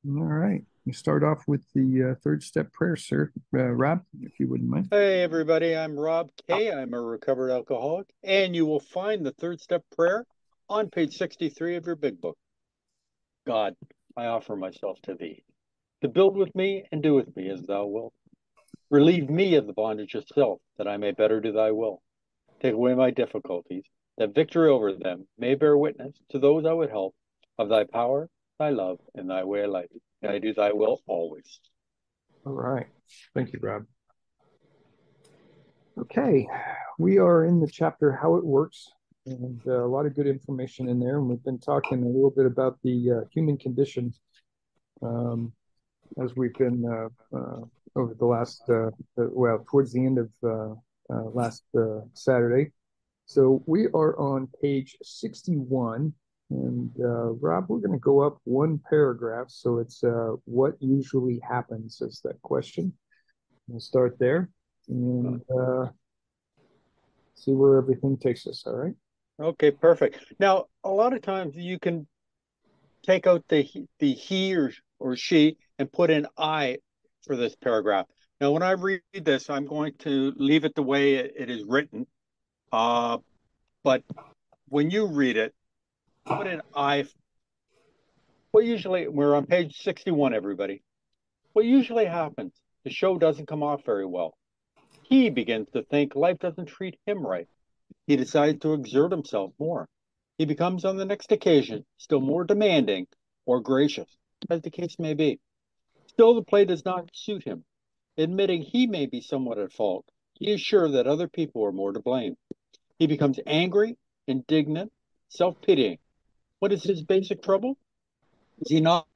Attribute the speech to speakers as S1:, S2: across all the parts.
S1: All right. We start off with the third step prayer, sir. Rob, if you wouldn't mind.
S2: Hey everybody, I'm Rob Kay. I'm a recovered alcoholic, and you will find the third step prayer on page 63 of your big book. God, I offer myself to thee, to build with me and do with me as thou wilt. Relieve me of the bondage of self, that I may better do thy will. Take away my difficulties, that victory over them may bear witness to those I would help of thy power, thy love, and thy way of life. And I do thy will always.
S1: All right. Thank you, Rob. Okay. We are in the chapter How It Works, and a lot of good information in there. And we've been talking a little bit about the human condition um, as we've been over the last, well, towards the end of last Saturday. So we are on page 61. And Rob, we're going to go up one paragraph. So it's what usually happens is that question. We'll start there and see where everything takes us. All right.
S2: Okay, perfect. Now, a lot of times you can take out the he or she and put in I for this paragraph. Now, when I read this, I'm going to leave it the way it is written. Uh, but when you read it, put in I. What usually, we're on page 61, everybody. What usually happens, the show doesn't come off very well. He begins to think life doesn't treat him right. He decides to exert himself more. He becomes, on the next occasion, still more demanding or gracious, as the case may be. Still, the play does not suit him. Admitting he may be somewhat at fault, he is sure that other people are more to blame. He becomes angry, indignant, self pitying. What is his basic trouble? Is he not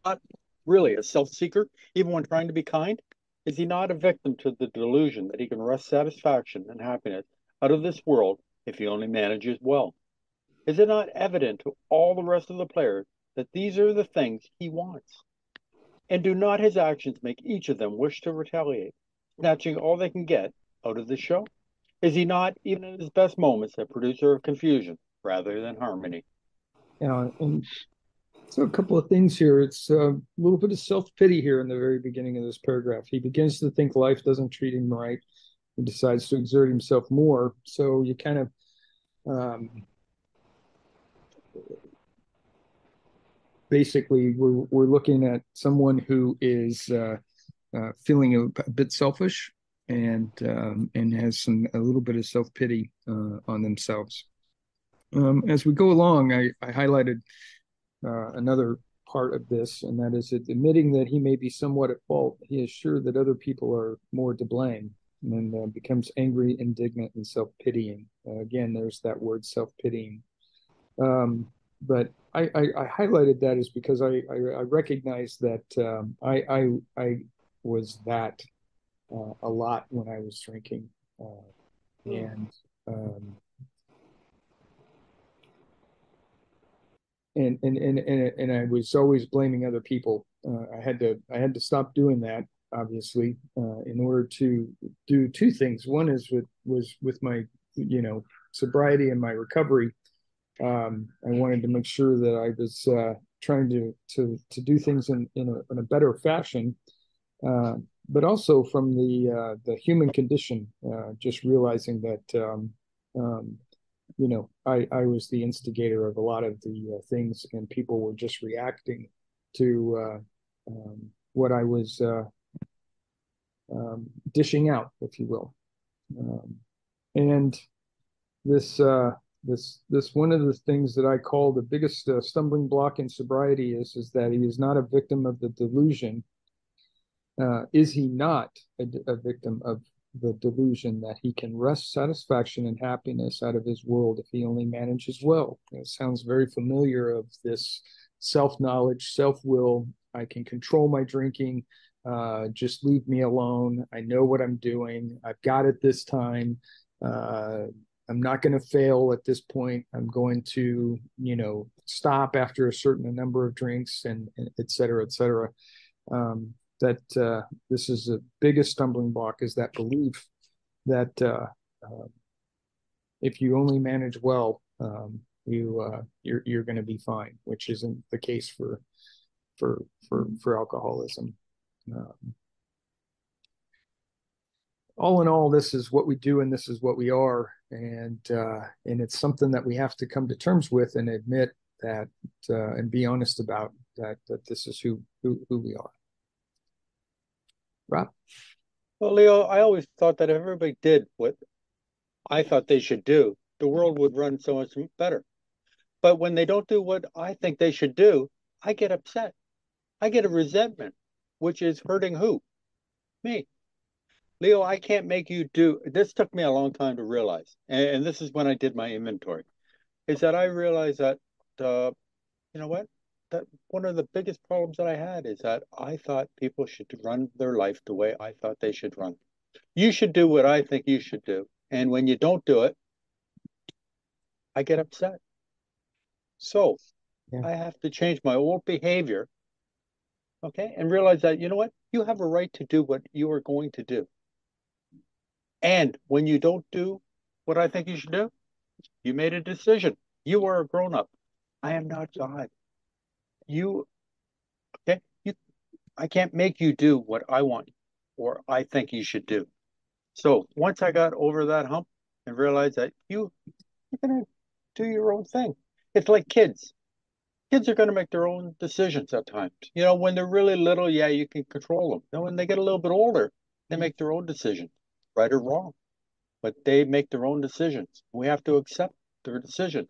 S2: really a self seeker, even when trying to be kind? Is he not a victim to the delusion that he can wrest satisfaction and happiness out of this world if he only manages well? Is it not evident to all the rest of the players that these are the things he wants? And do not his actions make each of them wish to retaliate, snatching all they can get out of the show? Is he not, even in his best moments, a producer of confusion rather than harmony?
S1: And so a couple of things here. It's a little bit of self-pity here in the very beginning of this paragraph. He begins to think life doesn't treat him right. He decides to exert himself more. So you kind of basically we're looking at someone who is feeling a bit selfish and has a little bit of self pity on themselves. As we go along, I highlighted another part of this, and that is admitting that he may be somewhat at fault. He is sure that other people are more to blame, and then becomes angry, indignant, and self pitying. Again, there's that word self pitying. But I highlighted that is because I recognize that I was that a lot when I was drinking, and um, and I was always blaming other people. I had to stop doing that, obviously, in order to do two things. One is was with my sobriety and my recovery. I wanted to make sure that I was trying to do things in a better fashion, uh, but also from the human condition, just realizing that I was the instigator of a lot of the things, and people were just reacting to what I was dishing out, if you will. Um, and this this one of the things that I call the biggest stumbling block in sobriety is that he is not a victim of the delusion. Is he not a victim of the delusion that he can wrest satisfaction and happiness out of his world if he only manages well? It sounds very familiar of this self-knowledge, self-will. I can control my drinking. Just leave me alone. I know what I'm doing. I've got it this time. Uh, I'm not going to fail at this point. I'm going to, stop after a certain number of drinks and et cetera, et cetera. That this is the biggest stumbling block is that belief that if you only manage well, you're going to be fine, which isn't the case for alcoholism. Um, all in all, this is what we do and this is what we are, and it's something that we have to come to terms with and admit that and be honest about that this is who we are. Rob?
S2: Well, Leo, I always thought that if everybody did what I thought they should do, the world would run so much better. But when they don't do what I think they should do, I get upset. I get a resentment, which is hurting who? Me. Leo, I can't make you do this. Took me a long time to realize, and this is when I did my inventory, is that I realized that you know what? That one of the biggest problems that I had is that I thought people should run their life the way I thought they should run. You should do what I think you should do. And when you don't do it, I get upset. So
S1: Yeah.
S2: I have to change my old behavior, okay, and realize that, you know what? You have a right to do what you are going to do. And when you don't do what I think you should do, you made a decision. You are a grown up. I am not God. You, okay? I can't make you do what I want or I think you should do. So once I got over that hump and realized that you're going to do your own thing. It's like kids. Kids are going to make their own decisions at times. You know, when they're really little, yeah, you can control them. Now, when they get a little bit older, they make their own decisions, right or wrong, but they make their own decisions. We have to accept their decisions.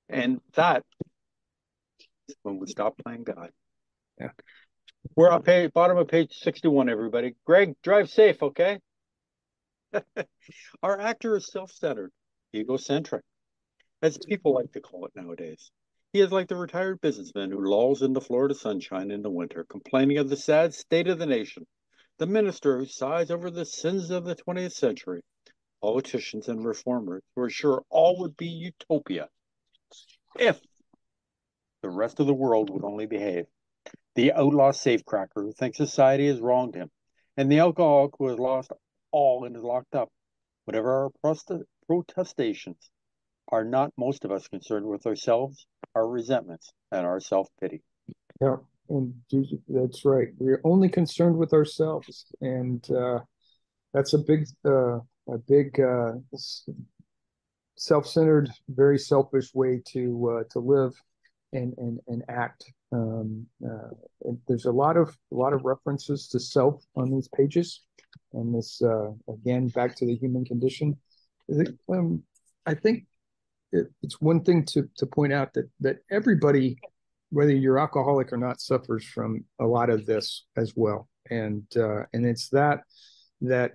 S2: And that is when we stop playing God.
S1: Yeah.
S2: We're on bottom of page 61, everybody. Greg, drive safe, okay? Our actor is self-centered, egocentric, as people like to call it nowadays. He is like the retired businessman who lolls in the Florida sunshine in the winter, complaining of the sad state of the nation, the minister who sighs over the sins of the 20th century, politicians and reformers who are sure all would be utopia if the rest of the world would only behave, the outlaw safecracker who thinks society has wronged him, and the alcoholic who has lost all and is locked up. Whatever our protestations, are not most of us concerned with ourselves, our resentments, and our self-pity.
S1: Yeah, and that's right. We're only concerned with ourselves, and that's a big self-centered, very selfish way to live and act. And there's a lot of references to self on these pages, and this again back to the human condition. I think it's one thing to point out that everybody, whether you're alcoholic or not, suffers from a lot of this as well, and it's that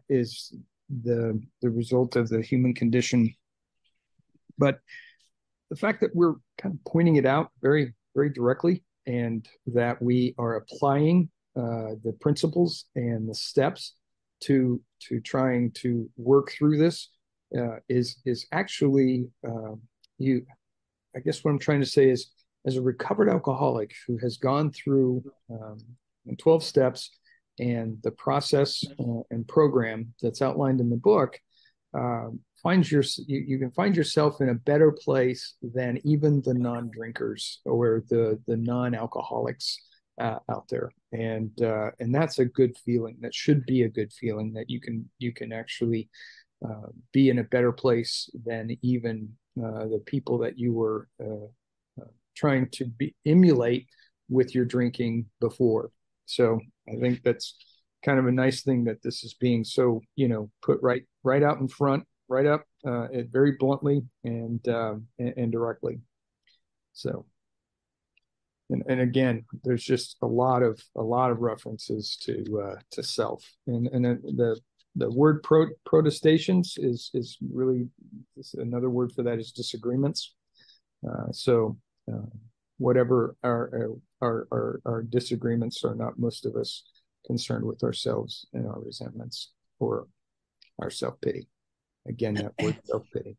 S1: is the result of the human condition. But the fact that we're kind of pointing it out very very directly, and that we are applying the principles and the steps to trying to work through this is actually you. I guess what I'm trying to say is, as a recovered alcoholic who has gone through 12 steps and the process and program that's outlined in the book, you can find yourself in a better place than even the non-drinkers or the non-alcoholics out there, and that's a good feeling. That should be a good feeling, that you can actually be in a better place than even the people that you were trying to emulate with your drinking before. So I think that's kind of a nice thing, that this is being so, put right out in front, right up, it very bluntly and directly. So, and again, there's just a lot of references to self, and the word protestations is really another word for that is disagreements. So whatever our disagreements are, not most of us concerned with ourselves and our resentments or our self-pity. Again, that word self-pity.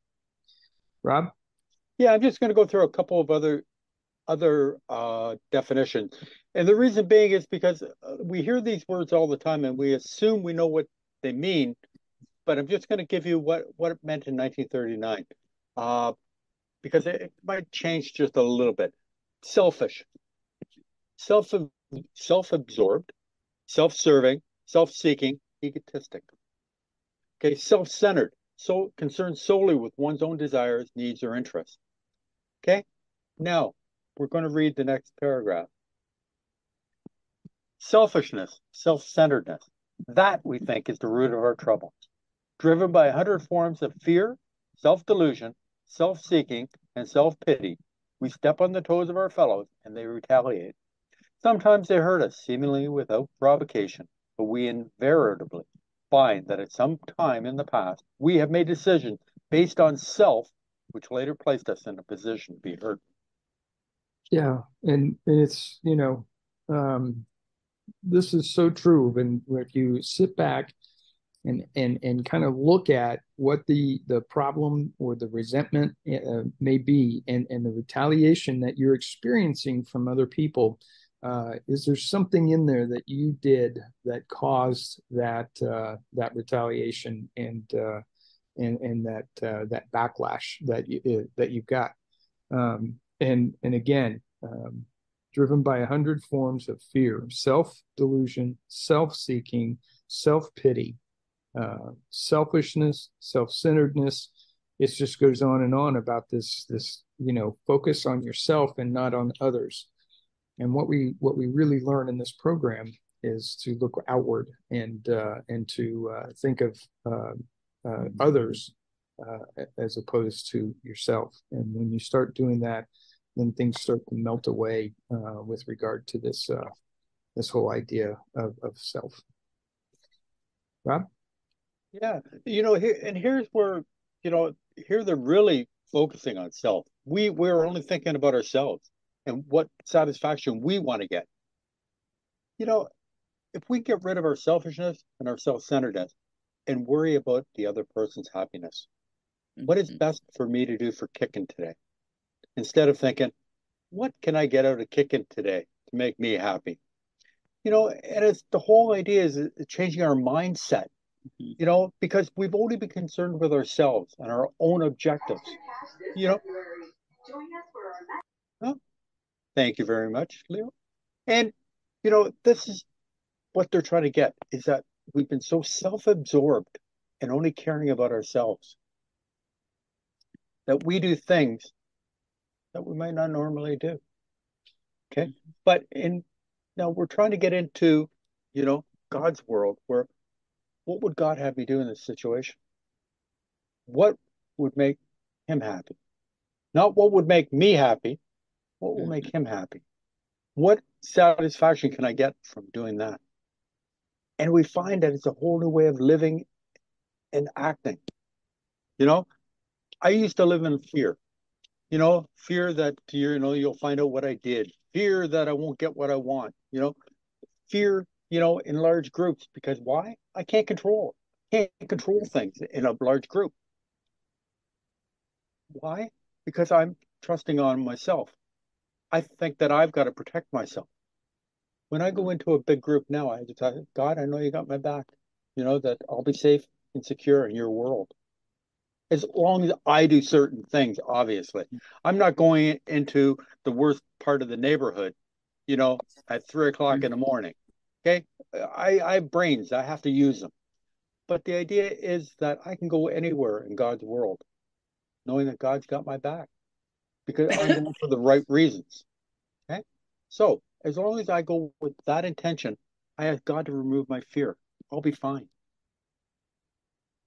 S1: Rob?
S2: Yeah, I'm just going to go through a couple of other definitions. And the reason being is because we hear these words all the time and we assume we know what they mean, but I'm just going to give you what it meant in 1939, because it might change just a little bit. Selfish. self self-absorbed, self-serving, self-seeking, egotistic. Okay, self-centered, so concerned solely with one's own desires, needs, or interests. Okay, now we're going to read the next paragraph. Selfishness, self-centeredness, that we think is the root of our trouble. Driven by 100 forms of fear, self-delusion, self-seeking, and self-pity, we step on the toes of our fellows and they retaliate. Sometimes they hurt us, seemingly without provocation, but we invariably find that at some time in the past, we have made decisions based on self, which later placed us in a position to be hurt.
S1: Yeah, and it's, this is so true. When if you sit back and kind of look at what the problem or the resentment may be, and the retaliation that you're experiencing from other people, is there something in there that you did that caused that retaliation and that backlash that you got? And again, driven by 100 forms of fear, self-delusion, self-seeking, self-pity, selfishness, self-centeredness. It just goes on and on about this focus on yourself and not on others. And what we really learn in this program is to look outward and to think of others as opposed to yourself. And when you start doing that, then things start to melt away with regard to this whole idea of self. Rob?
S2: Yeah, here's where, here they're really focusing on self. We're only thinking about ourselves and what satisfaction we want to get. If we get rid of our selfishness and our self-centeredness and worry about the other person's happiness, what is best for me to do for kicking today? Instead of thinking, what can I get out of kicking today to make me happy? And it's the whole idea is changing our mindset, because we've only been concerned with ourselves and our own objectives. Oh, thank you very much, Leo. And, this is what they're trying to get, is that we've been so self-absorbed and only caring about ourselves that we do things that we might not normally do. Okay. But now we're trying to get into, God's world, where what would God have me do in this situation? What would make him happy? Not what would make me happy, what will make him happy? What satisfaction can I get from doing that? And we find that it's a whole new way of living and acting. I used to live in fear. Fear that you'll find out what I did, fear that I won't get what I want, fear, in large groups, because why? I can't control things in a large group. Why? Because I'm trusting on myself. I think that I've got to protect myself. When I go into a big group now, I just tell God, I know you got my back, that I'll be safe and secure in your world. As long as I do certain things, obviously. I'm not going into the worst part of the neighborhood, at 3 o'clock in the morning. Okay. I have brains. I have to use them. But the idea is that I can go anywhere in God's world, knowing that God's got my back because I'm going for the right reasons. Okay. So as long as I go with that intention, I ask God to remove my fear. I'll be fine.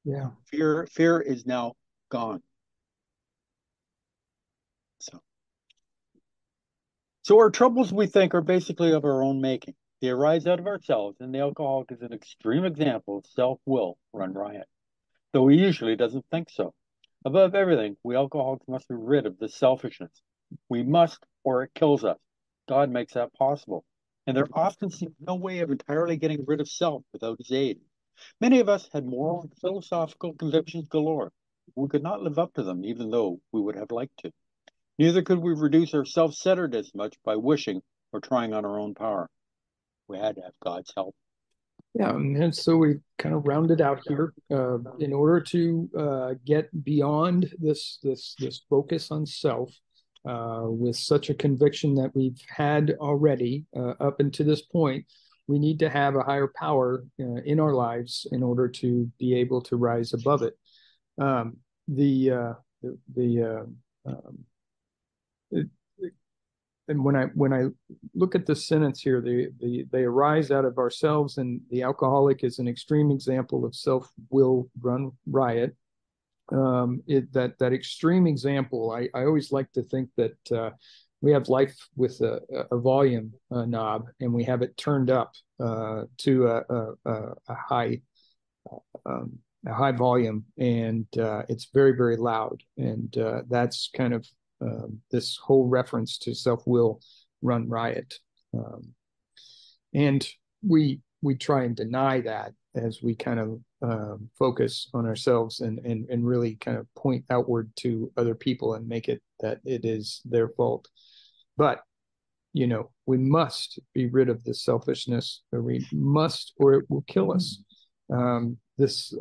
S1: Yeah.
S2: Fear is now gone. So our troubles, we think, are basically of our own making. They arise out of ourselves, and the alcoholic is an extreme example of self-will run riot, though he usually doesn't think so. Above everything, we alcoholics must be rid of the selfishness. We must, or it kills us. God makes that possible. And there often seems no way of entirely getting rid of self without his aid. Many of us had moral and philosophical convictions galore. We could not live up to them, even though we would have liked to. Neither could we reduce our self-centeredness much by wishing or trying on our own power. We had to have God's help.
S1: Yeah, and so we kind of rounded out here. In order to get beyond this focus on self, with such a conviction that we've had already up until this point, we need to have a higher power in our lives in order to be able to rise above it. Um, the uh, the it, and when I look at this sentence here, they arise out of ourselves, and the alcoholic is an extreme example of self-will run riot. That extreme example, I always like to think that we have life with a volume knob, and we have it turned up to a high volume, and it's very, very loud. And that's kind of this whole reference to self-will run riot. And we try and deny that as we kind of focus on ourselves and really kind of point outward to other people and make it that it is their fault. But we must be rid of this selfishness, or we must, or it will kill us. This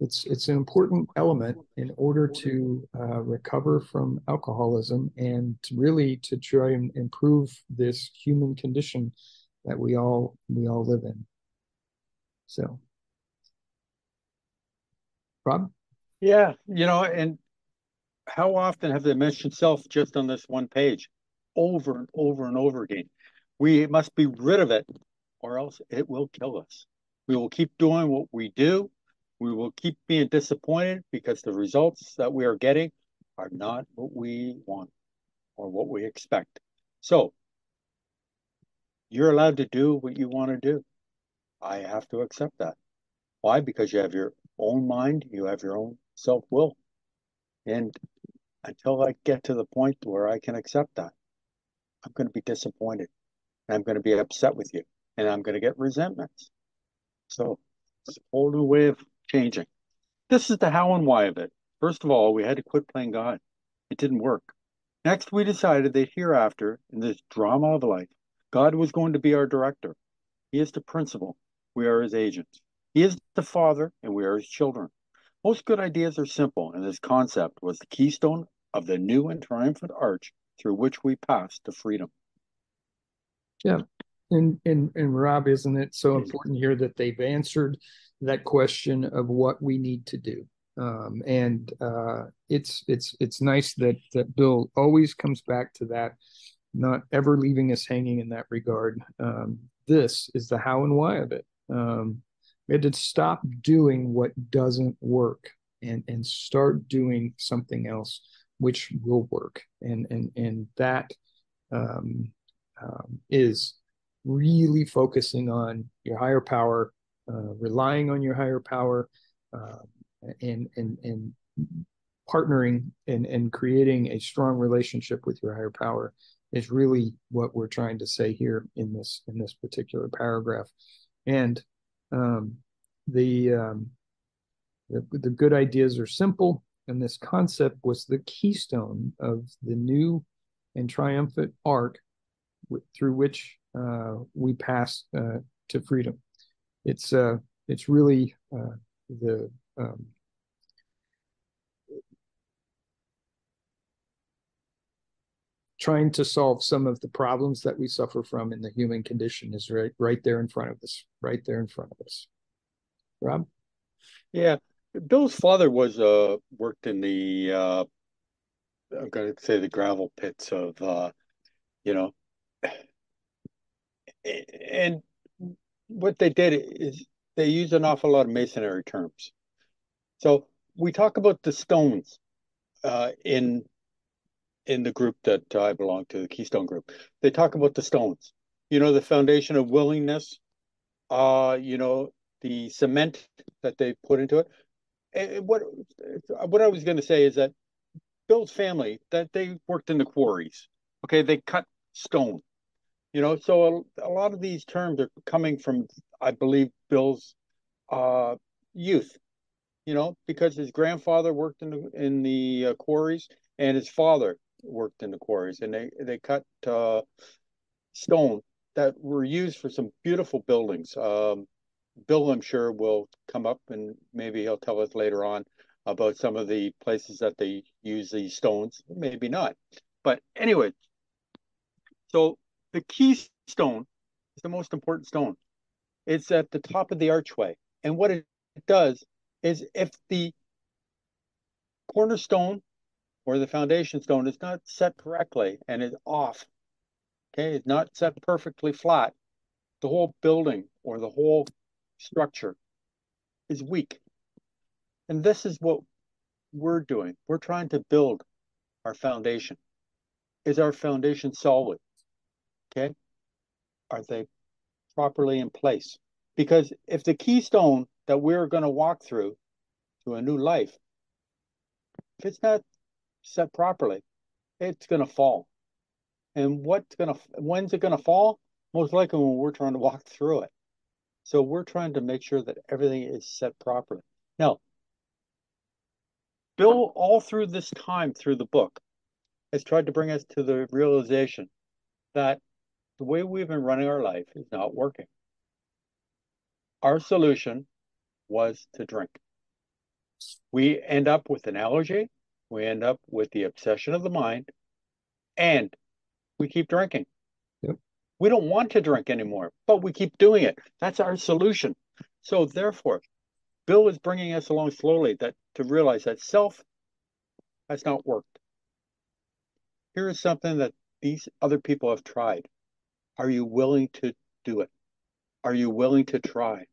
S1: it's an important element in order to recover from alcoholism and really to try and improve this human condition that we all live in. So, Rob?
S2: Yeah, and how often have they mentioned self just on this one page, over and over and over again? We must be rid of it, or else it will kill us. We will keep doing what we do. We will keep being disappointed because the results that we are getting are not what we want or what we expect. So you're allowed to do what you want to do. I have to accept that. Why? Because you have your own mind, you have your own self-will. And until I get to the point where I can accept that, I'm going to be disappointed. And I'm going to be upset with you. And I'm going to get resentments. So it's a whole new way of changing. This is the how and why of it. First of all, we had to quit playing God. It didn't work. Next, we decided that hereafter, in this drama of life, God was going to be our director. He is the principal. We are his agents. He is the father, and we are his children. Most good ideas are simple, and this concept was the keystone of the new and triumphant arch through which we pass to freedom.
S1: Yeah. And Rob, isn't it so important here that they've answered that question of what we need to do? And it's nice that Bill always comes back to that, not ever leaving us hanging in that regard. This is the how and why of it. We had to stop doing what doesn't work and start doing something else which will work. And that is really focusing on your higher power, relying on your higher power, uh, and partnering and creating a strong relationship with your higher power is really what we're trying to say here in this particular paragraph. And um, the, um, the good ideas are simple, and this concept was the keystone of the new and triumphant arc through which we pass to freedom. It's really the trying to solve some of the problems that we suffer from in the human condition is right there in front of us, right there in front of us. Rob?
S2: Yeah, Bill's father was worked in the I'm going to say the gravel pits of you know, and what they did is they used an awful lot of masonry terms. So we talk about the stones in the group that I belong to, the Keystone Group. They talk about the stones. The foundation of willingness. The cement that they put into it. And what I was going to say is that Bill's family, that they worked in the quarries. Okay, they cut stone. So a lot of these terms are coming from, I believe, Bill's youth. Because his grandfather worked in the quarries, and his father worked in the quarries, and they cut stone that were used for some beautiful buildings. Bill, I'm sure, will come up and maybe he'll tell us later on about some of the places that they use these stones. Maybe not. But anyway, so the keystone is the most important stone. It's at the top of the archway. And what it does is if the cornerstone or the foundation stone is not set correctly and is off, okay, it's not set perfectly flat, the whole building or the whole structure is weak. And this is what we're doing. We're trying to build our foundation. Is our foundation solid? Okay. Are they properly in place? Because if the keystone that we're going to walk through to a new life, if it's not set properly, it's going to fall. And when's it going to fall? Most likely when we're trying to walk through it. So we're trying to make sure that everything is set properly. Now, Bill, all through this time through the book, has tried to bring us to the realization that the way we've been running our life is not working. Our solution was to drink. We end up with an allergy, we end up with the obsession of the mind, and we keep drinking.
S1: Yep.
S2: We don't want to drink anymore, but we keep doing it. That's our solution. So therefore, Bill is bringing us along slowly to realize that self has not worked. Here is something that these other people have tried. Are you willing to do it? Are you willing to try?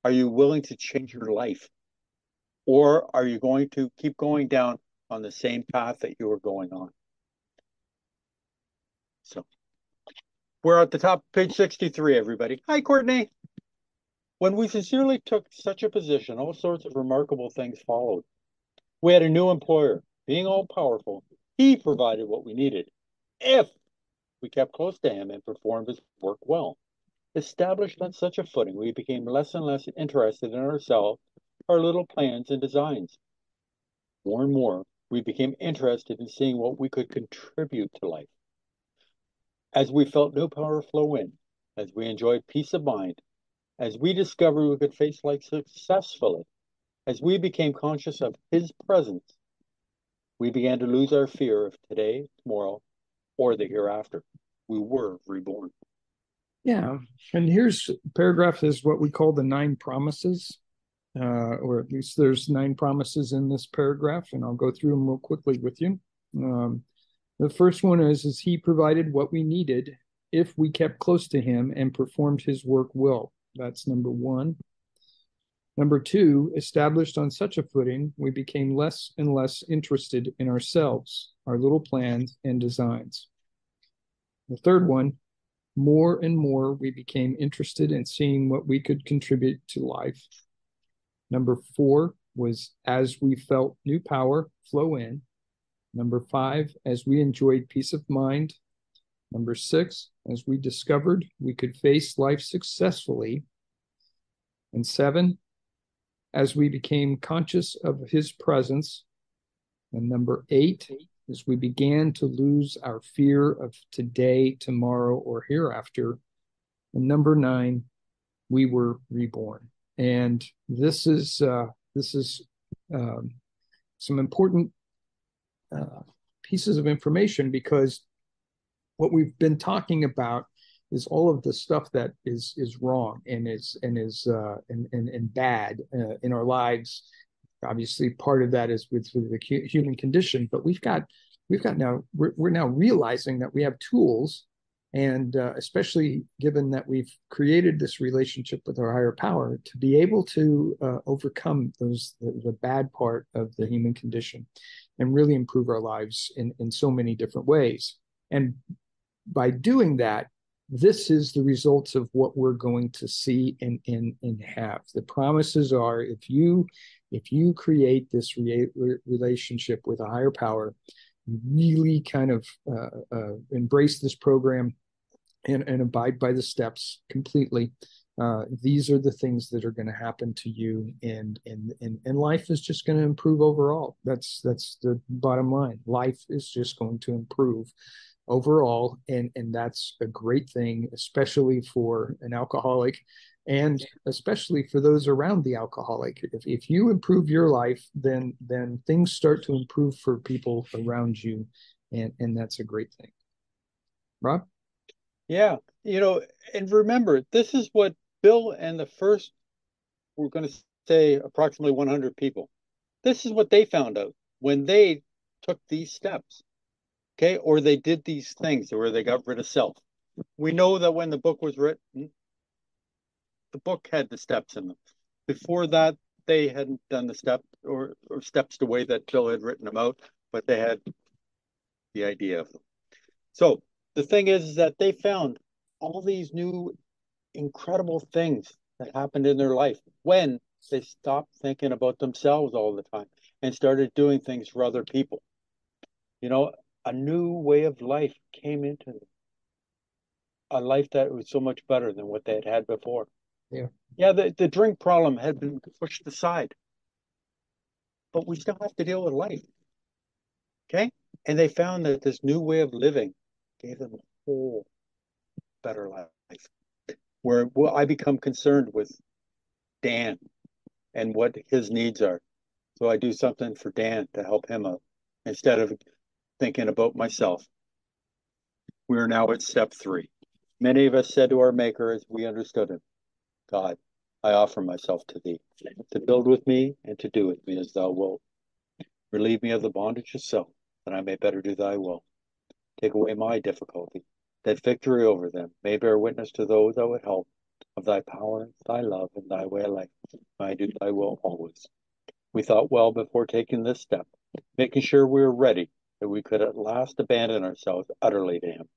S2: Are you willing to change your life? Or are you going to keep going down on the same path that you were going on? So we're at the top of page 63, everybody. Hi, Courtney. When we sincerely took such a position, all sorts of remarkable things followed. We had a new employer, being all powerful. He provided what we needed, if we kept close to him and performed his work well. Established on such a footing, we became less and less interested in ourselves, our little plans and designs. More and more, we became interested in seeing what we could contribute to life. As we felt new power flow in, as we enjoyed peace of mind, as we discovered we could face life successfully, as we became conscious of his presence, we began to lose our fear of today, tomorrow, or the hereafter. We were reborn.
S1: Yeah. And here's paragraph is what we call the 9 promises, or at least there's 9 promises in this paragraph, and I'll go through them real quickly with you. The first one is he provided what we needed if we kept close to him and performed his work well. That's number 1. Number 2, established on such a footing, we became less and less interested in ourselves, our little plans and designs. The third one, more and more we became interested in seeing what we could contribute to life. Number 4 was as we felt new power flow in. Number 5, as we enjoyed peace of mind. Number 6, as we discovered we could face life successfully. And 7, as we became conscious of his presence. And number 8, as we began to lose our fear of today, tomorrow, or hereafter. And number 9, we were reborn. And this is some important pieces of information, because what we've been talking about is all of the stuff that is wrong and is bad in our lives. Obviously, part of that is with the human condition, but we're now realizing that we have tools, and especially given that we've created this relationship with our higher power, to be able to overcome the bad part of the human condition and really improve our lives in so many different ways. And by doing that, this is the results of what we're going to see and have. The promises are, if you create this relationship with a higher power, really kind of embrace this program and abide by the steps completely, these are the things that are going to happen to you, and life is just going to improve overall. That's the bottom line. Life is just going to improve overall, and that's a great thing, especially for an alcoholic and especially for those around the alcoholic. If you improve your life, then things start to improve for people around you, and that's a great thing. Rob?
S2: Yeah, and remember, this is what Bill and the first, we're going to say approximately 100 people, this is what they found out when they took these steps, okay? Or they did these things where they got rid of self. We know that when the book was written, the book had the steps in them. Before that, they hadn't done the step or steps the way that Bill had written them out, but they had the idea of them. So the thing is that they found all these new incredible things that happened in their life when they stopped thinking about themselves all the time and started doing things for other people. A new way of life came into them, a life that was so much better than what they had had before.
S1: Yeah.
S2: Yeah, the drink problem had been pushed aside, but we still have to deal with life. Okay. And they found that this new way of living gave them a whole better life where I become concerned with Dan and what his needs are. So I do something for Dan to help him out instead of thinking about myself. We are now at step 3. Many of us said to our Maker as we understood him, God, I offer myself to thee, to build with me and to do with me as thou wilt. Relieve me of the bondage of self, that I may better do thy will. Take away my difficulty, that victory over them may bear witness to those I would help of thy power, thy love, and thy way of life. May I do thy will always. We thought well before taking this step, making sure we were ready, that we could at last abandon ourselves utterly to him.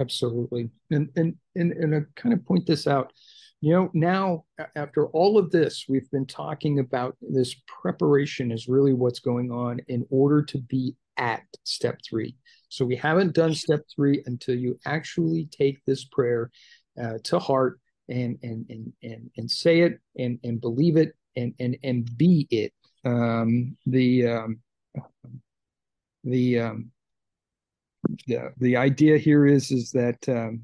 S1: Absolutely. And I kind of point this out. Now after all of this, we've been talking about this preparation is really what's going on in order to be at step 3. So we haven't done step 3 until you actually take this prayer to heart and say it and believe it and be it. The the idea here is that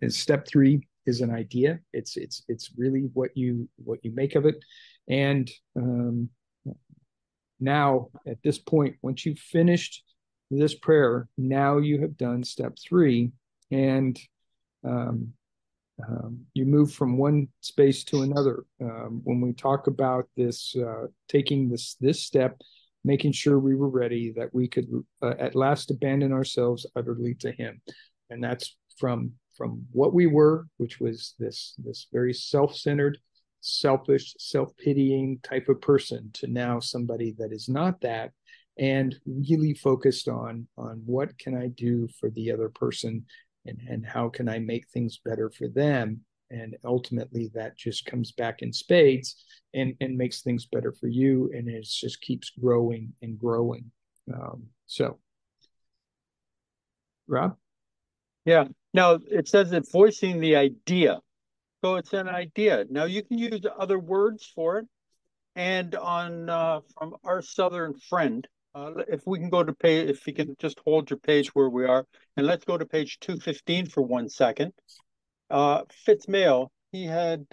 S1: is step 3 is an idea. It's really what you make of it. And now at this point, once you've finished this prayer, now you have done step 3, and um, you move from one space to another. When we talk about this, taking this step, making sure we were ready, that we could at last abandon ourselves utterly to Him, and that's from what we were, which was this very self-centered, selfish, self-pitying type of person, to now somebody that is not that, and really focused on what can I do for the other person, and how can I make things better for them? And ultimately, that just comes back in spades and makes things better for you. And it just keeps growing and growing. So, Rob?
S2: Yeah. Now it says that voicing the idea. So it's an idea. Now you can use other words for it. And on from our Southern friend, if we can go to page, if you can just hold your page where we are, and let's go to page 215 for 1 second. Fitzmail, he had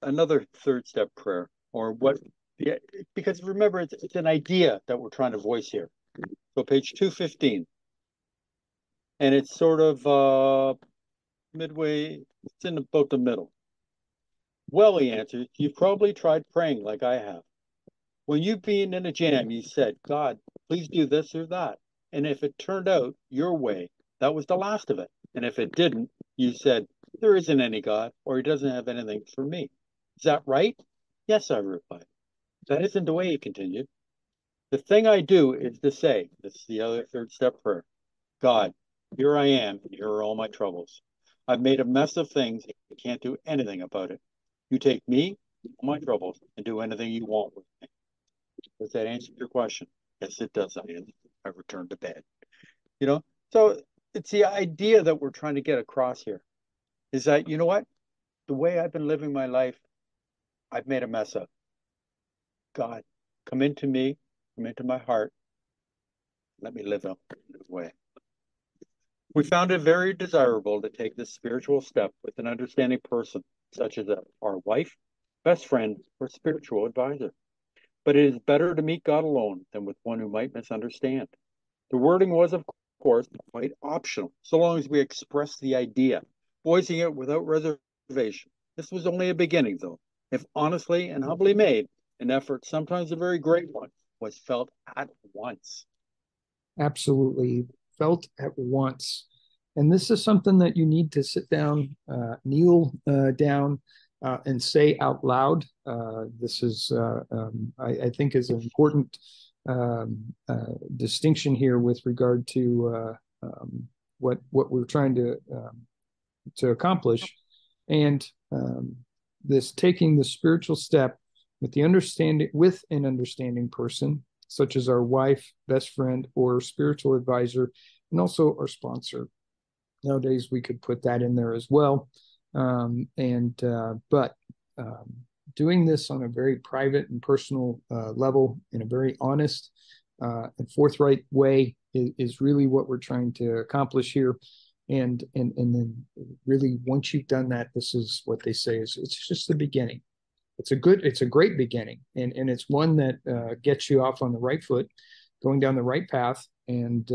S2: another third step prayer, or what? Yeah, because remember, it's an idea that we're trying to voice here. So page 215, and it's sort of midway. It's in about the middle. Well, he answered, you've probably tried praying like I have. When you've been in a jam, you said, God, please do this or that. And if it turned out your way, that was the last of it. And if it didn't, you said, there isn't any God, or he doesn't have anything for me. Is that right? Yes, I replied. That isn't the way, he continued. The thing I do is to say, this is the other third step prayer, God, here I am, and here are all my troubles. I've made a mess of things, I can't do anything about it. You take me, all my troubles, and do anything you want with me. Does that answer your question? Yes, it does. I returned to bed. You know, so it's the idea that we're trying to get across here is that, you know what? The way I've been living my life, I've made a mess of. God, come into me, come into my heart. Let me live up this way. We found it very desirable to take this spiritual step with an understanding person, such as our wife, best friend, or spiritual advisor. But it is better to meet God alone than with one who might misunderstand. The wording was, of course, quite optional, so long as we expressed the idea, voicing it without reservation. This was only a beginning, though. If honestly and humbly made, an effort, sometimes a very great one, was felt at once.
S1: Absolutely felt at once. And this is something that you need to sit down, kneel down, and say out loud. This is, I think, is an important distinction here with regard to what we're trying to accomplish, and this taking the spiritual step with an understanding person, such as our wife, best friend, or spiritual advisor, and also our sponsor. Nowadays, we could put that in there as well. But doing this on a very private and personal level, in a very honest and forthright way, is really what we're trying to accomplish here. And then really, once you've done that, this is what they say is it's just the beginning. It's a great beginning, and it's one that gets you off on the right foot, going down the right path, and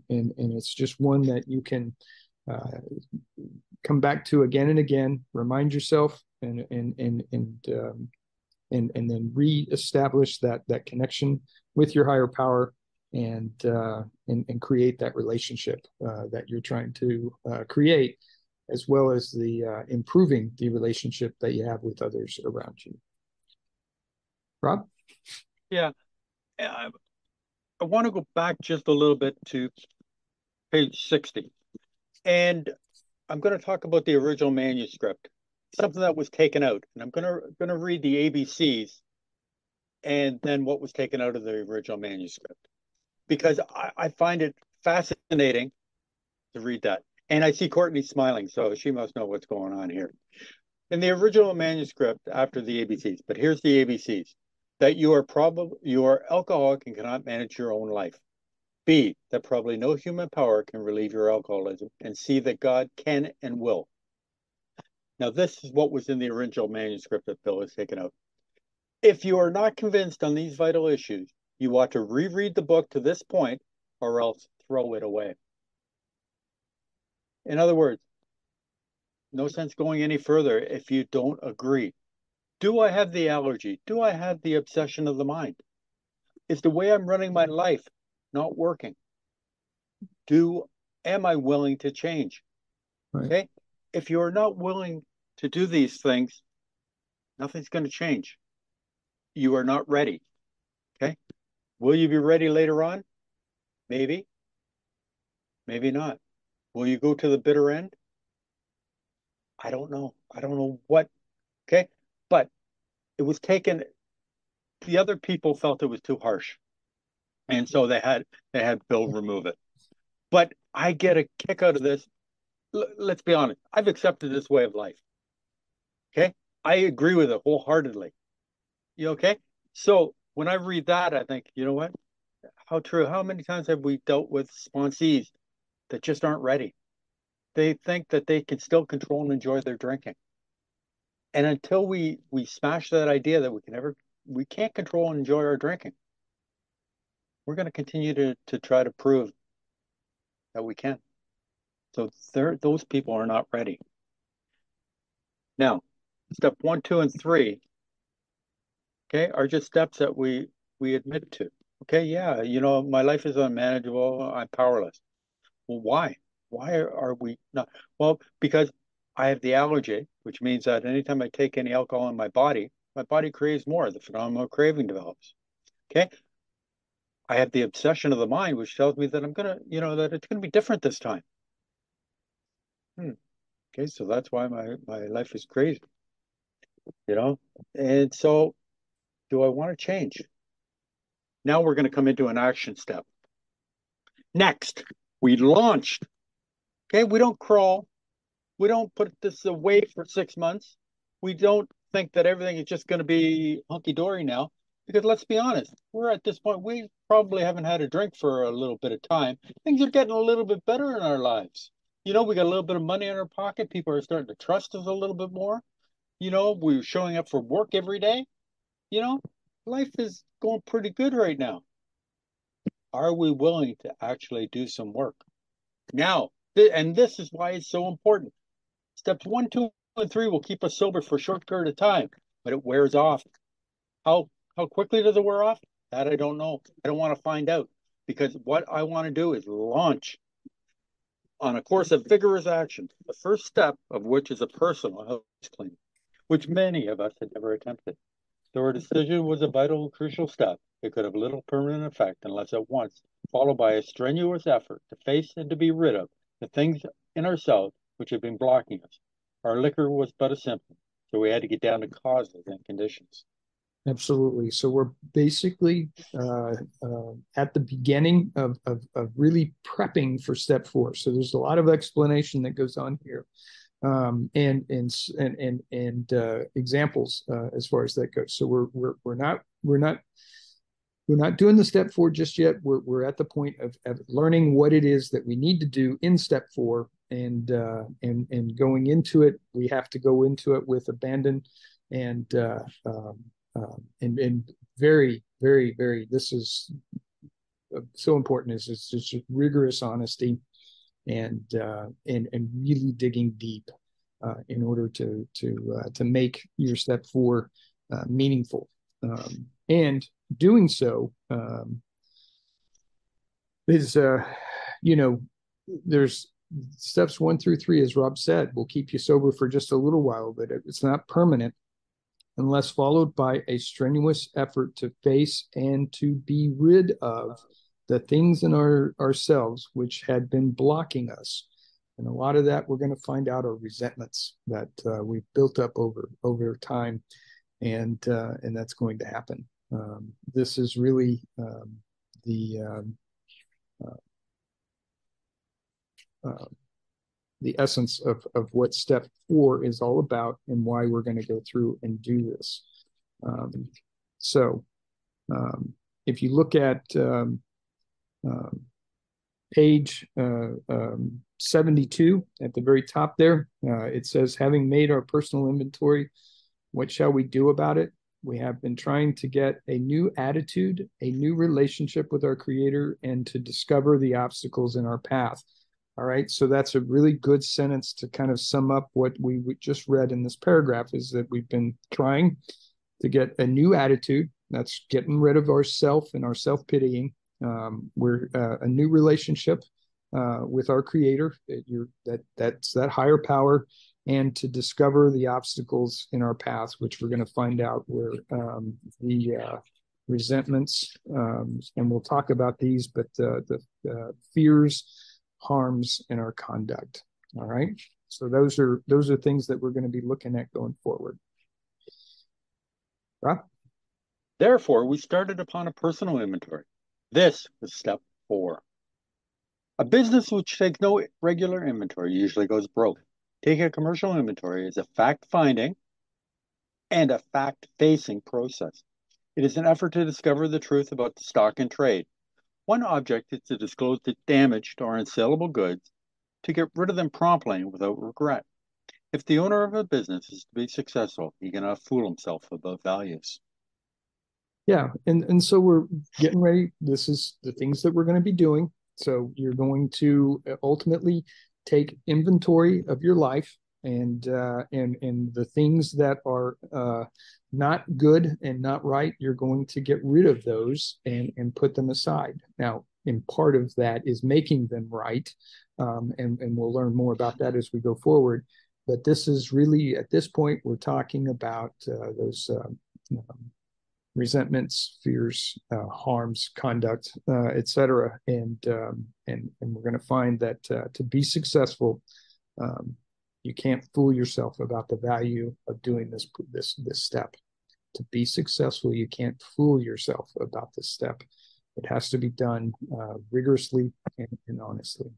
S1: it's just one that you can come back to again and again, remind yourself, and then reestablish that connection with your higher power, and create that relationship that you're trying to create, as well as the improving the relationship that you have with others around you. Rob?
S2: Yeah, I want to go back just a little bit to page 60. And I'm going to talk about the original manuscript, something that was taken out. And I'm going to read the ABCs and then what was taken out of the original manuscript, because I find it fascinating to read that. And I see Courtney smiling, so she must know what's going on here. In the original manuscript, after the ABCs, but here's the ABCs: that you are alcoholic and cannot manage your own life. B, that probably no human power can relieve your alcoholism. And C, that God can and will. Now, this is what was in the original manuscript that Bill has taken out. If you are not convinced on these vital issues, you ought to reread the book to this point, or else throw it away. In other words, no sense going any further if you don't agree. Do I have the allergy? Do I have the obsession of the mind? Is the way I'm running my life not working? Am I willing to change?
S1: Right.
S2: Okay. If you're not willing to do these things, nothing's going to change. You are not ready. Okay. Will you be ready later on? Maybe. Maybe not. Will you go to the bitter end? I don't know. I don't know what. Okay. But it was taken, the other people felt it was too harsh. And so they had Bill remove it. But I get a kick out of this. Let's be honest. I've accepted this way of life. Okay. I agree with it wholeheartedly. You okay? So when I read that, I think, you know what? How true. How many times have we dealt with sponsees that just aren't ready? They think that they can still control and enjoy their drinking. And until we smash that idea that we can't control and enjoy our drinking, we're going to continue to try to prove that we can. So those people are not ready. Now, step 1, 2, and 3, okay, are just steps that we admit to. Okay, yeah, my life is unmanageable. I'm powerless. Well, why? Why are we not? Well, because I have the allergy, which means that anytime I take any alcohol in my body craves more. The phenomenal craving develops. Okay. I have the obsession of the mind, which tells me that that it's gonna be different this time. Okay, so that's why my life is crazy. And so, do I want to change? Now we're going to come into an action step. Next, we launched. Okay, we don't crawl. We don't put this away for 6 months. We don't think that everything is just going to be hunky dory now. Because let's be honest, we're at this point, we probably haven't had a drink for a little bit of time. Things are getting a little bit better in our lives. We got a little bit of money in our pocket. People are starting to trust us a little bit more. We're showing up for work every day. You know, life is going pretty good right now. Are we willing to actually do some work? Now, and this is why it's so important. Steps 1, 2, and 3 will keep us sober for a short period of time, but it wears off. How quickly does it wear off? That I don't know. I don't want to find out because what I want to do is launch on a course of vigorous action, the first step of which is a personal house cleaning, which many of us had never attempted. Though our decision was a vital, crucial step, it could have little permanent effect unless at once followed by a strenuous effort to face and to be rid of the things in ourselves which had been blocking us. Our liquor was but a symptom, so we had to get down to causes and conditions.
S1: Absolutely. So we're basically at the beginning of really prepping for step 4. So there's a lot of explanation that goes on here, and examples as far as that goes. So we're not doing the step 4 just yet. We're at the point of learning what it is that we need to do in step 4, and going into it. We have to go into it with abandon and and very, very, very, this is so important, is it's just rigorous honesty and really digging deep in order to make your step 4 meaningful. And doing so is there's steps 1 through 3, as Rob said, will keep you sober for just a little while, but it's not permanent unless followed by a strenuous effort to face and to be rid of the things in ourselves which had been blocking us. And a lot of that we're going to find out are resentments that we've built up over time, and that's going to happen. This is really the essence of what step 4 is all about and why we're going to go through and do this. So if you look at page 72 at the very top there, it says, having made our personal inventory, what shall we do about it? We have been trying to get a new attitude, a new relationship with our Creator, and to discover the obstacles in our path. All right, so that's a really good sentence to kind of sum up what we just read in this paragraph, is that we've been trying to get a new attitude. That's getting rid of ourself and our self-pitying. We're a new relationship with our Creator. That's that higher power, and to discover the obstacles in our path, which we're going to find out where the resentments, and we'll talk about these, but the fears, harms in our conduct. All right. So those are things that we're going to be looking at going forward. Rob?
S2: Therefore, we started upon a personal inventory. This was step 4. A business which takes no regular inventory usually goes broke. Taking a commercial inventory is a fact-finding and a fact-facing process. It is an effort to discover the truth about the stock in trade. One object is to disclose the damaged or unsaleable goods, to get rid of them promptly and without regret. If the owner of a business is to be successful, he cannot fool himself about values.
S1: Yeah, and so we're getting ready. This is the things that we're going to be doing. So you're going to ultimately take inventory of your life, and the things that are not good and not right, you're going to get rid of those and put them aside. Now, and part of that is making them right, and we'll learn more about that as we go forward. But this is really, at this point, we're talking about those resentments, fears, harms, conduct, etc. And we're going to find that to be successful, you can't fool yourself about the value of doing this step. To be successful, you can't fool yourself about this step. It has to be done rigorously and honestly.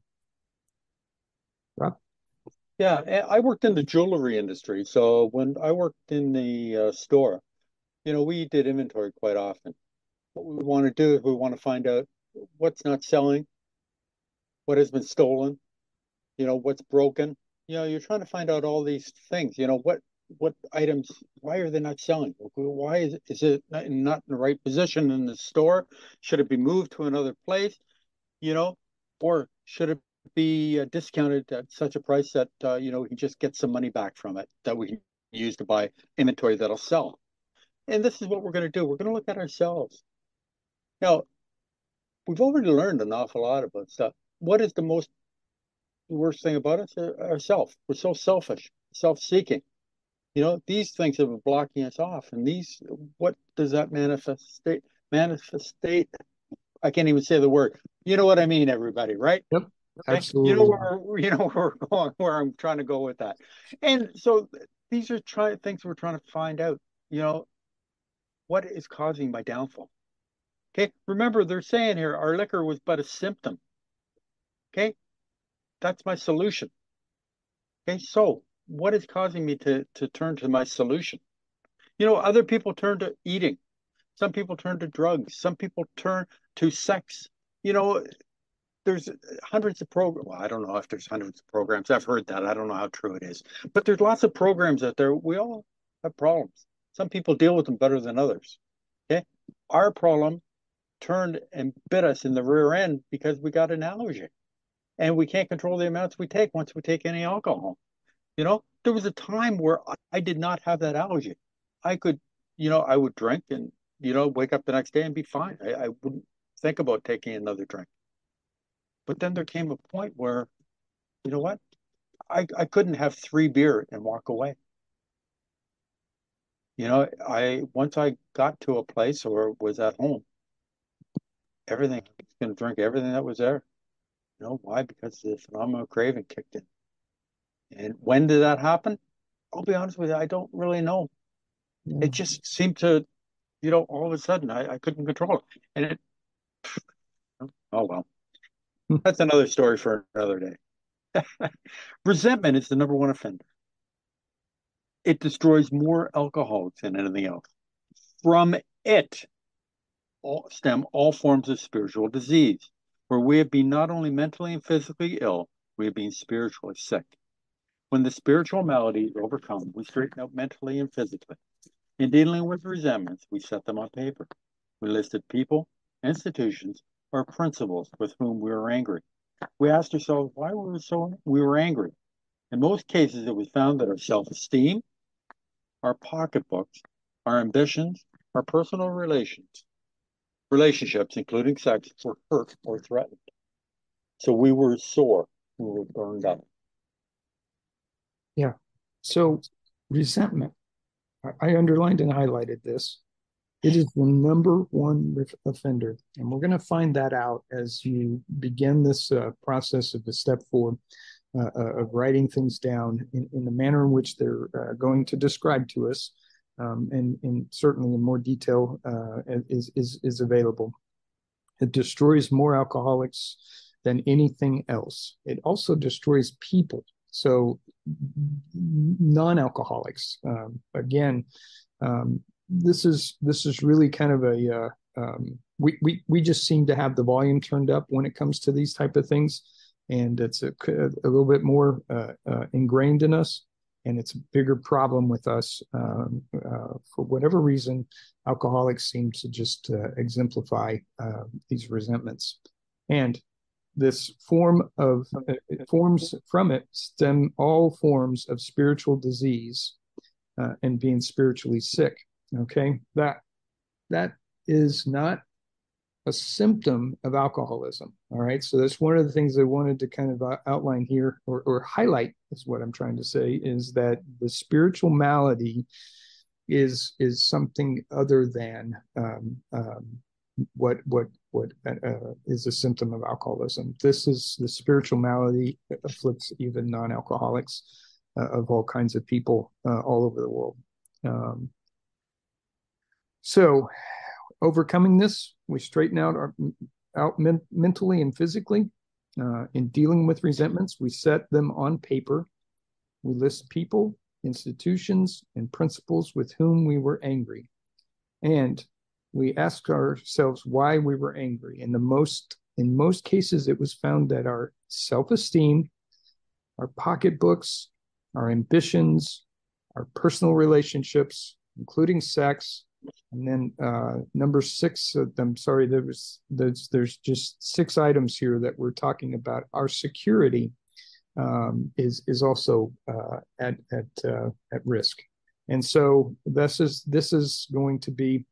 S1: Rob?
S2: Yeah, I worked in the jewelry industry. So when I worked in the store, we did inventory quite often. What we want to do is we want to find out what's not selling, what has been stolen, what's broken. You're trying to find out all these things. What items, why are they not selling? Why is it not in the right position in the store? Should it be moved to another place? Or should it be discounted at such a price that we can just get some money back from it that we can use to buy inventory that'll sell. And this is what we're going to do. We're going to look at ourselves. Now, we've already learned an awful lot about stuff. What is the worst thing about us? Ourselves. We're so selfish, self-seeking. These things have been blocking us off. And what does that manifestate? I can't even say the word. You know what I mean, everybody, right?
S1: Yep,
S2: okay.
S1: Absolutely.
S2: Where we're going, where I'm trying to go with that. And so these are things we're trying to find out. What is causing my downfall? Okay, remember they're saying here our liquor was but a symptom. Okay, that's my solution. Okay, so what is causing me to turn to my solution? Other people turn to eating. Some people turn to drugs. Some people turn to sex. There's hundreds of programs. Well, I don't know if there's hundreds of programs. I've heard that. I don't know how true it is. But there's lots of programs out there. We all have problems. Some people deal with them better than others. Okay. Our problem turned and bit us in the rear end because we got an allergy. And we can't control the amounts we take once we take any alcohol. There was a time where I did not have that allergy. I could, I would drink and, wake up the next day and be fine. I wouldn't think about taking another drink. But then there came a point where, you know what? I couldn't have 3 beer and walk away. Once I got to a place or was at home, I was going to drink everything that was there. Why? Because the phenomenal craving kicked in. And when did that happen? I'll be honest with you, I don't really know. It just seemed to, all of a sudden I couldn't control it. And oh well. That's another story for another day. Resentment is the number one offender. It destroys more alcoholics than anything else. From it stem all forms of spiritual disease, where we have been not only mentally and physically ill, we have been spiritually sick. When the spiritual malady is overcome, we straighten out mentally and physically. In dealing with resentments, we set them on paper. We listed people, institutions, or principles with whom we were angry. We asked ourselves why we were angry. In most cases, it was found that our self-esteem, our pocketbooks, our ambitions, our personal relationships, including sex, were hurt or threatened. So we were sore, we were burned up.
S1: Yeah. So resentment, I underlined and highlighted this. It is the number one offender. And we're going to find that out as you begin this process of the step 4 of writing things down in the manner in which they're going to describe to us. And certainly in more detail is available. It destroys more alcoholics than anything else. It also destroys people. So non-alcoholics, again, this is really kind of a we just seem to have the volume turned up when it comes to these type of things, and it's a little bit more ingrained in us, and it's a bigger problem with us for whatever reason. Alcoholics seem to just exemplify these resentments, and this forms from it stem all forms of spiritual disease and being spiritually sick. Okay, that is not a symptom of alcoholism. All right, so that's one of the things I wanted to kind of outline here, or highlight, is what I'm trying to say, is that the spiritual malady is something other than what is a symptom of alcoholism. This is the spiritual malady that afflicts even non-alcoholics of all kinds of people all over the world. So overcoming this, we straighten out mentally and physically. In dealing with resentments, we set them on paper. We list people, institutions, and principles with whom we were angry. And we asked ourselves why we were angry. And in most cases, it was found that our self-esteem, our pocketbooks, our ambitions, our personal relationships, including sex, and then number six, I'm sorry, there's just six items here that we're talking about. Our security is also at risk, and so this is going to be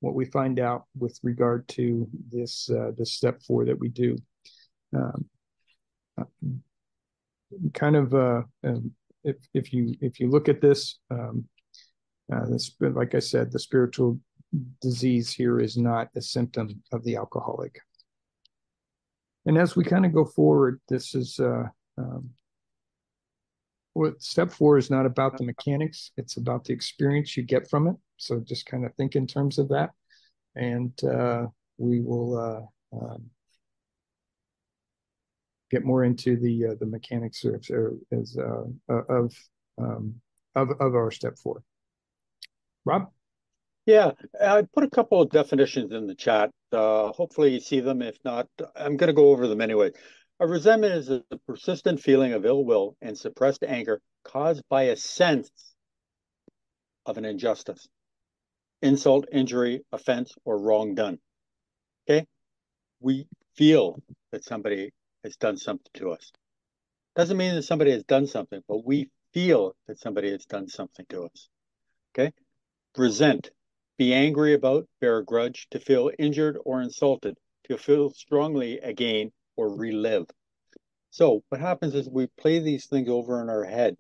S1: what we find out with regard to this step 4 that we do. Um, kind of if you look at this, like I said, the spiritual disease here is not a symptom of the alcoholic. And as we kind of go forward, this is what step 4 is not about the mechanics, it's about the experience you get from it. So just kind of think in terms of that, and we will get more into the mechanics of our step 4. Rob?
S2: Yeah, I put a couple of definitions in the chat. Hopefully you see them. If not, I'm going to go over them anyway. A resentment is a persistent feeling of ill will and suppressed anger caused by a sense of an injustice, insult, injury, offense, or wrong done. Okay? We feel that somebody has done something to us. Doesn't mean that somebody has done something, but we feel that somebody has done something to us. Okay? Resent, be angry about, bear a grudge, to feel injured or insulted, to feel strongly again, or relive. So what happens is we play these things over in our head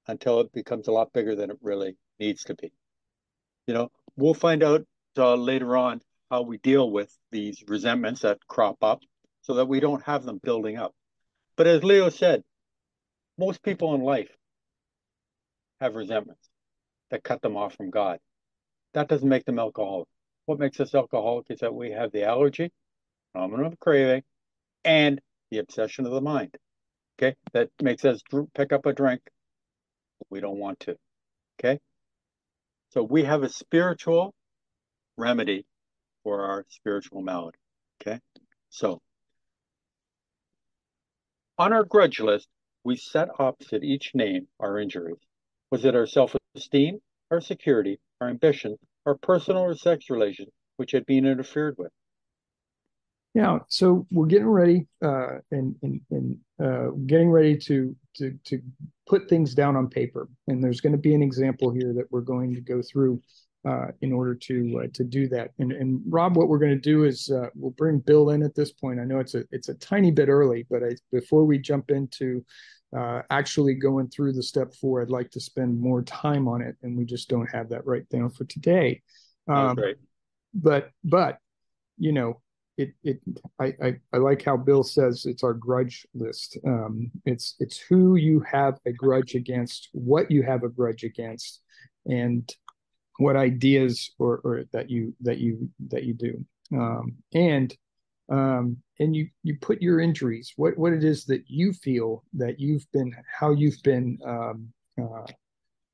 S2: until it becomes a lot bigger than it really needs to be. You know, we'll find out later on how we deal with these resentments that crop up so that we don't have them building up. But as Leo said, most people in life have resentments that cut them off from God. That doesn't make them alcoholic. What makes us alcoholic is that we have the allergy, phenomenon of craving, and the obsession of the mind. Okay, that makes us pick up a drink. We don't want to. Okay, so we have a spiritual remedy for our spiritual malady. Okay, so on our grudge list, we set opposite each name our injuries. Was it our self-esteem, our security, our ambition, our personal or sex relation, which had been interfered with?
S1: Yeah, so we're getting ready and getting ready to put things down on paper, and there's going to be an example here that we're going to go through in order to do that. And Rob, what we're going to do is we'll bring Bill in at this point. I know it's a tiny bit early, but before we jump into actually going through the step 4, I'd like to spend more time on it, and we just don't have that right now for today.
S2: Right.
S1: But you know. I like how Bill says it's our grudge list. It's who you have a grudge against, what you have a grudge against, and what ideas or that you do. And you put your injuries, what it is that you feel that how you've been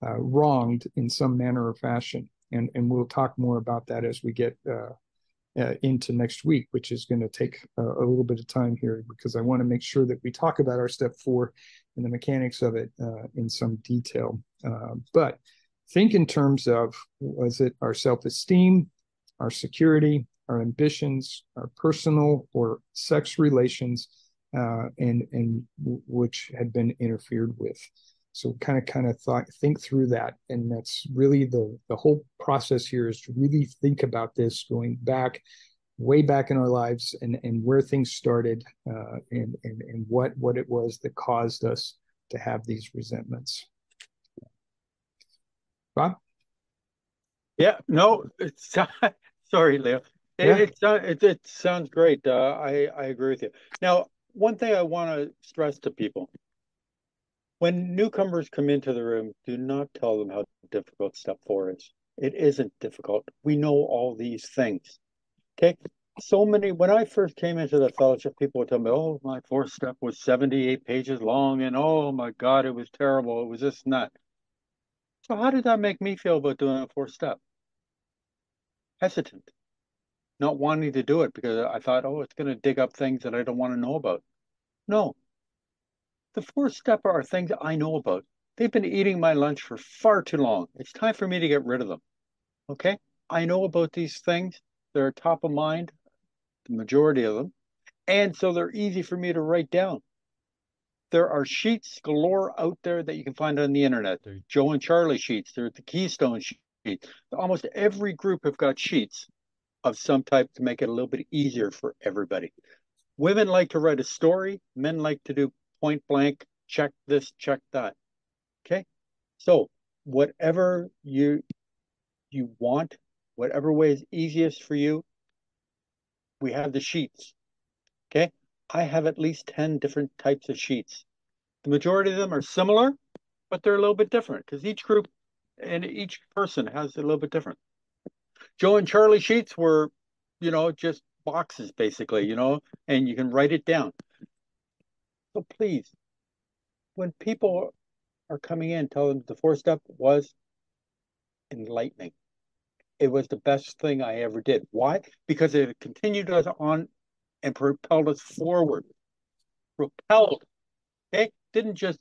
S1: wronged in some manner or fashion, and we'll talk more about that as we get into next week, which is going to take a little bit of time here because I want to make sure that we talk about our step 4 and the mechanics of it in some detail. But think in terms of, was it our self-esteem, our security, our ambitions, our personal or sex relations, and which had been interfered with. So kind of think through that, and that's really the whole process here is to really think about this going back, way back in our lives, and where things started, and what it was that caused us to have these resentments. Bob?
S2: Yeah, no, it's sorry, Leo. It sounds great. I agree with you. Now, one thing I want to stress to people. When newcomers come into the room, do not tell them how difficult step 4 is. It isn't difficult. We know all these things. Okay? So many, when I first came into the fellowship, people would tell me, oh, my 4th step was 78 pages long, and oh my God, it was terrible. It was this and that. So how did that make me feel about doing a 4th step? hesitant, not wanting to do it because I thought, oh, it's going to dig up things that I don't want to know about. No, the fourth step are things I know about. They've been eating my lunch for far too long. It's time for me to get rid of them. Okay? I know about these things. They're top of mind, the majority of them. And so they're easy for me to write down. There are sheets galore out there that you can find on the internet. There's Joe and Charlie sheets. There's the Keystone sheets. Almost every group have got sheets of some type to make it a little bit easier for everybody. Women like to write a story. Men like to do point blank, check this, check that. Okay? So whatever you want, whatever way is easiest for you, we have the sheets. Okay? I have at least 10 different types of sheets. The majority of them are similar, but they're a little bit different because each group and each person has a little bit different. Joe and Charlie sheets were, just boxes basically, and you can write it down. So please, when people are coming in, tell them the fourth step was enlightening. It was the best thing I ever did. Why? Because it continued us on and propelled us forward. Propelled. Okay? Didn't just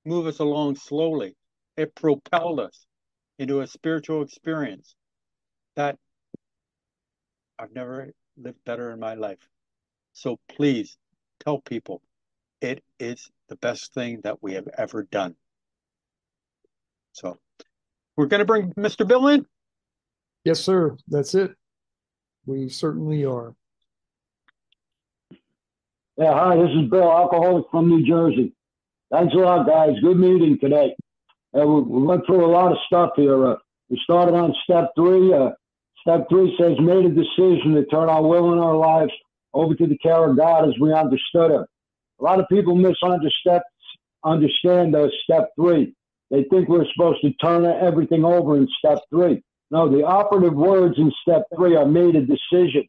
S2: move us along slowly. It propelled us into a spiritual experience that I've never lived better in my life. So please tell people it is the best thing that we have ever done. So we're going to bring Mr. Bill in.
S1: Yes, sir. That's it. We certainly are.
S3: Yeah, hi, this is Bill, alcoholic from New Jersey. Thanks a lot, guys. Good meeting today. We went through a lot of stuff here. We started on step 3. Step 3 says, made a decision to turn our will and our lives over to the care of God as we understood it. A lot of people misunderstand step 3. They think we're supposed to turn everything over in step 3. No, the operative words in step 3 are made a decision.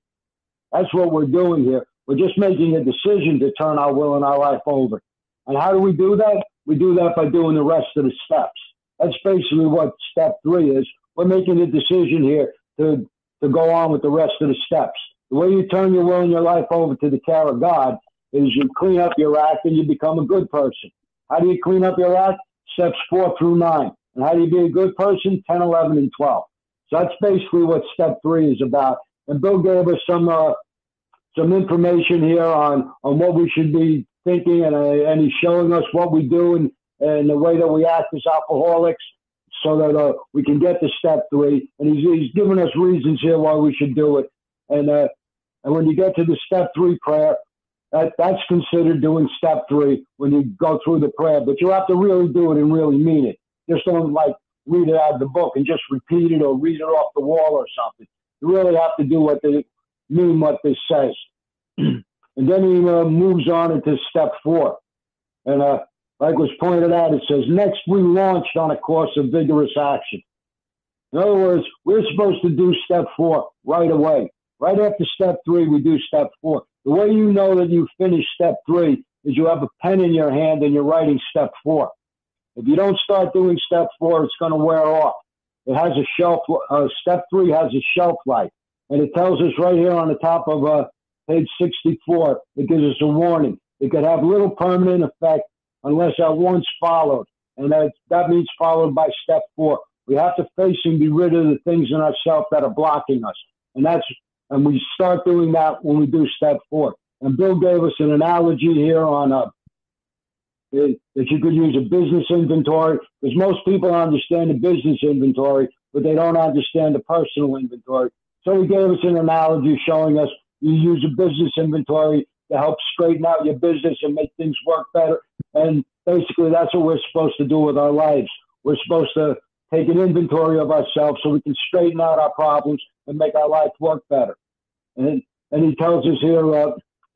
S3: That's what we're doing here. We're just making a decision to turn our will and our life over. And how do we do that? We do that by doing the rest of the steps. That's basically what step 3 is. We're making a decision here to go on with the rest of the steps. The way you turn your will and your life over to the care of God is you clean up your act and you become a good person. How do you clean up your act? Steps 4 through 9. And how do you be a good person? 10, 11, and 12. So that's basically what step 3 is about. And Bill gave us some information here on what we should be thinking, and he's showing us what we do and the way that we act as alcoholics so that we can get to step 3. And he's giving us reasons here why we should do it. And when you get to the step 3 prayer, that's considered doing step 3 when you go through the prayer. But you have to really do it and really mean it. Just don't read it out of the book and just repeat it or read it off the wall or something. You really have to do what this says. And then he moves on into step 4. And like was pointed out, it says, next we launched on a course of vigorous action. In other words, we're supposed to do step 4 right away. Right after step 3, we do step 4. The way you know that you finished step 3 is you have a pen in your hand and you're writing step 4. If you don't start doing step 4, it's going to wear off. It has a shelf. Step 3 has a shelf life. And it tells us right here on the top of page 64, it gives us a warning. It could have little permanent effect unless at once followed. And that means followed by step 4. We have to face and be rid of the things in ourselves that are blocking us. And we start doing that when we do step 4. And Bill gave us an analogy here on that you could use a business inventory, because most people understand the business inventory, but they don't understand the personal inventory. So he gave us an analogy showing us you use a business inventory to help straighten out your business and make things work better. And basically that's what we're supposed to do with our lives. We're supposed to take an inventory of ourselves so we can straighten out our problems and make our life work better. And he tells us here,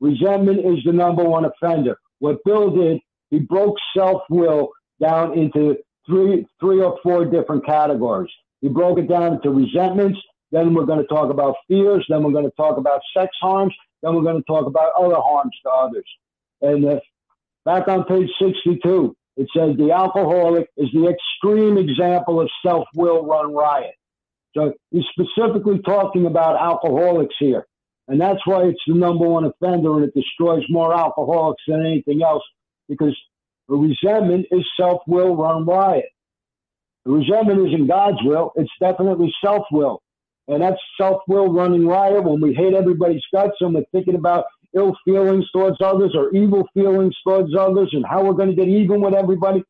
S3: resentment is the #1 offender. What Bill did, he broke self-will down into three or four different categories. He broke it down into resentments. Then we're going to talk about fears. Then we're going to talk about sex harms. Then we're going to talk about other harms to others. And back on page 62, it says the alcoholic is the extreme example of self-will run riot. So he's specifically talking about alcoholics here. And that's why it's the number one offender, and it destroys more alcoholics than anything else, because the resentment is self-will run riot. The resentment isn't God's will. It's definitely self-will. And that's self-will running riot when we hate everybody's guts and we're thinking about ill feelings towards others or evil feelings towards others and how we're going to get even with everybody.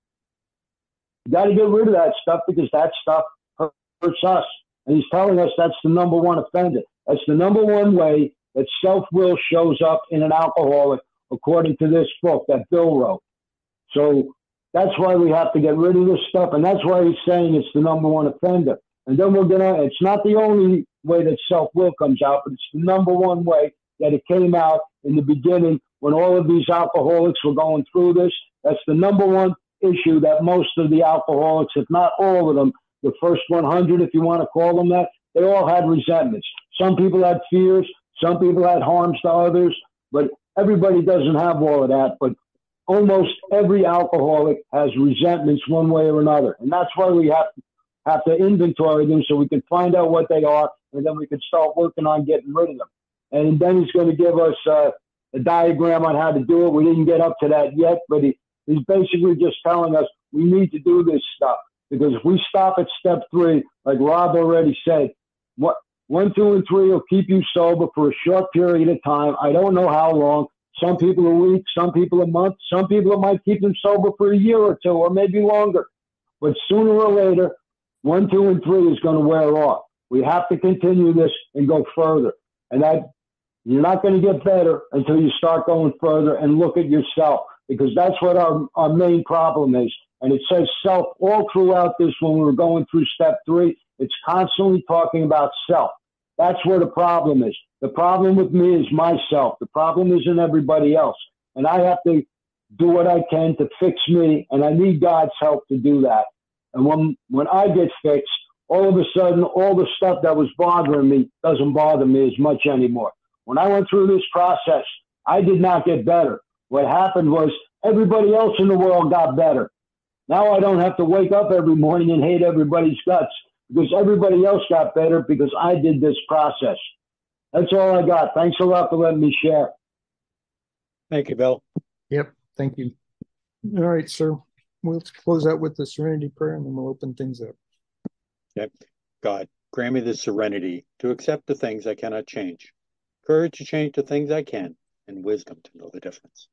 S3: You got to get rid of that stuff, because that stuff hurts us. And he's telling us that's the number one offender. That's the number one way that self-will shows up in an alcoholic, according to this book that Bill wrote. So that's why we have to get rid of this stuff. And that's why he's saying it's the number one offender. And then it's not the only way that self-will comes out, but it's the number one way that it came out in the beginning when all of these alcoholics were going through this. That's the number one issue that most of the alcoholics, if not all of them, the first 100, if you want to call them that, they all had resentments. Some people had fears, some people had harms to others, but everybody doesn't have all of that. But almost every alcoholic has resentments one way or another. And that's why we have to inventory them so we can find out what they are, and then we can start working on getting rid of them. And then he's going to give us a diagram on how to do it. We didn't get up to that yet, but he's basically just telling us we need to do this stuff. Because if we stop at step 3, like Rob already said, 1, 2, and 3 will keep you sober for a short period of time. I don't know how long. Some people a week, some people a month, some people it might keep them sober for a year or 2, or maybe longer. But sooner or later, 1, 2, and 3 is going to wear off. We have to continue this and go further. And that you're not going to get better until you start going further and look at yourself, because that's what our main problem is. And it says self all throughout this when we were going through step 3. It's constantly talking about self. That's where the problem is. The problem with me is myself. The problem isn't everybody else. And I have to do what I can to fix me, and I need God's help to do that. And when I get fixed, all of a sudden, all the stuff that was bothering me doesn't bother me as much anymore. When I went through this process, I did not get better. What happened was everybody else in the world got better. Now I don't have to wake up every morning and hate everybody's guts, because everybody else got better because I did this process. That's all I got. Thanks a lot for letting me share.
S2: Thank you, Bill.
S1: Yep. Thank you. All right, sir. We'll close out with the serenity prayer, and then we'll open things up.
S2: Yep. God, grant me the serenity to accept the things I cannot change, courage to change the things I can, and wisdom to know the difference.